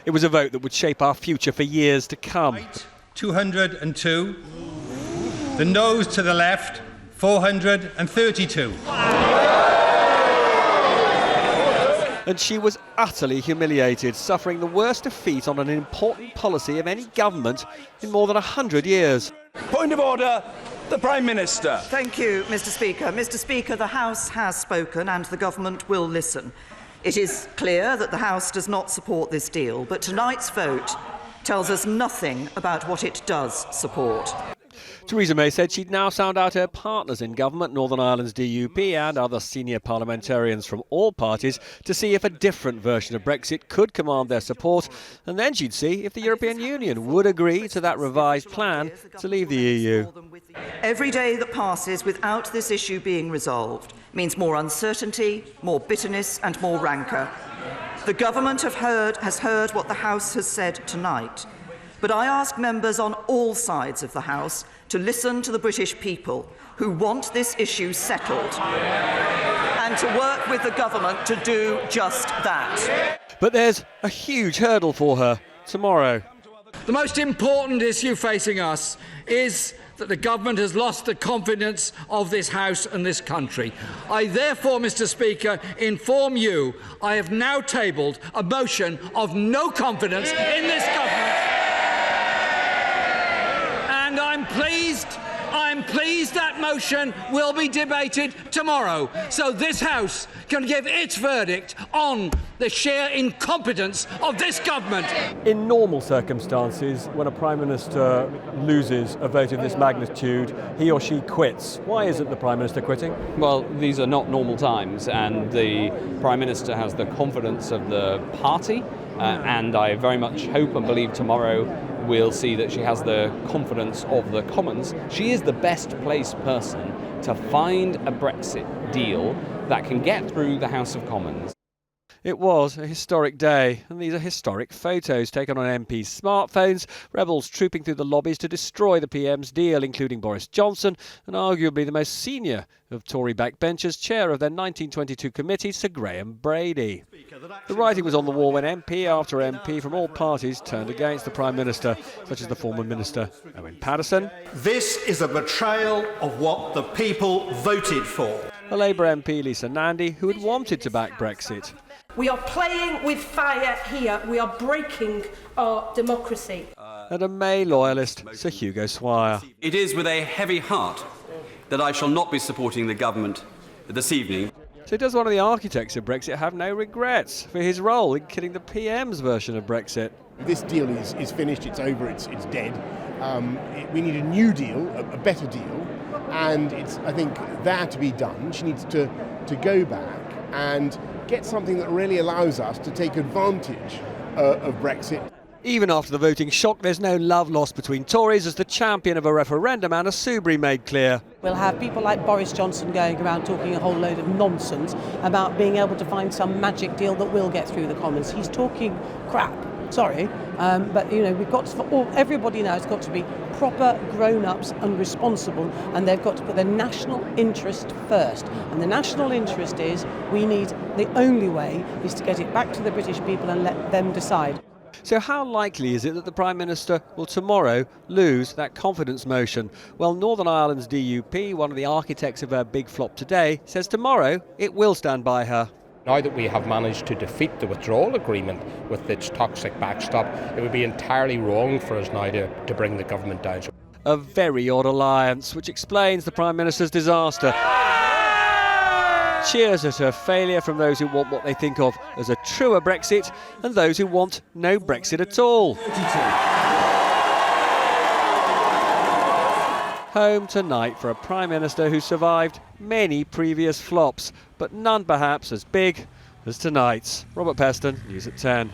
It was a vote that would shape our future for years to come. 202. The noes to the left, 432. And she was utterly humiliated, suffering the worst defeat on an important policy of any government in more than 100 years. Point of order, the Prime Minister. Thank you, Mr. Speaker. Mr. Speaker, the House has spoken and the government will listen. It is clear that the House does not support this deal, but tonight's vote tells us nothing about what it does support. Theresa May said she'd now sound out her partners in government, Northern Ireland's DUP and other senior parliamentarians from all parties, to see if a different version of Brexit could command their support, and then she'd see if the European Union would agree to that revised plan to leave the EU. Every day that passes without this issue being resolved means more uncertainty, more bitterness and more rancour. The government has heard what the House has said tonight, but I ask members on all sides of the House to listen to the British people who want this issue settled and to work with the government to do just that. But there's a huge hurdle for her tomorrow. The most important issue facing us is that the government has lost the confidence of this House and this country. I therefore, Mr. Speaker, inform you I have now tabled a motion of no confidence in this government. And I'm pleased that motion will be debated tomorrow, so this House can give its verdict on the sheer incompetence of this government. In normal circumstances, when a Prime Minister loses a vote of this magnitude, he or she quits. Why isn't the Prime Minister quitting? Well, these are not normal times, and the Prime Minister has the confidence of the party, and I very much hope and believe tomorrow we'll see that she has the confidence of the Commons. She is the best placed person to find a Brexit deal that can get through the House of Commons. It was a historic day, and these are historic photos taken on MPs' smartphones, rebels trooping through the lobbies to destroy the PM's deal, including Boris Johnson and arguably the most senior of Tory backbenchers, chair of their 1922 committee, Sir Graham Brady. The writing was on the wall when MP after MP from all parties turned against the Prime Minister, such as the former Minister Owen Paterson. This is a betrayal of what the people voted for. A Labour MP, Lisa Nandy, who had wanted to back Brexit. We are playing with fire here. We are breaking our democracy. And a May loyalist, Sir HUGO SWIRE. It is with a heavy heart that I shall not be supporting the government this evening. So does one of the architects of Brexit have no regrets for his role in killing the PM's version of Brexit? This deal is finished, it's over, it's dead. We need a new deal, a better deal, and it's, I think, that to be done. She needs to go back and get something that really allows us to take advantage of Brexit. Even after the voting shock, there's no love lost between Tories, as the champion of a referendum, Anna SOUBRY, made clear. We'll have people like Boris Johnson going around talking a whole load of nonsense about being able to find some magic deal that will get through the Commons. He's talking crap. Sorry, but we've got to, everybody now has got to be proper grown-ups and responsible, and they've got to put their national interest first. And the national interest is the only way is to get it back to the British people and let them decide. So how likely is it that the Prime Minister will tomorrow lose that confidence motion? Well, Northern Ireland's DUP, one of the architects of her big flop today, says tomorrow it will stand by her. Now that we have managed to defeat the Withdrawal Agreement with its toxic backstop, it would be entirely wrong for us now to bring the government down. A very odd alliance, which explains the Prime Minister's disaster. Cheers at her failure from those who want what they think of as a truer Brexit and those who want no Brexit at all. Home tonight for a Prime Minister who survived many previous flops, but none perhaps as big as tonight's. Robert Peston, News at 10.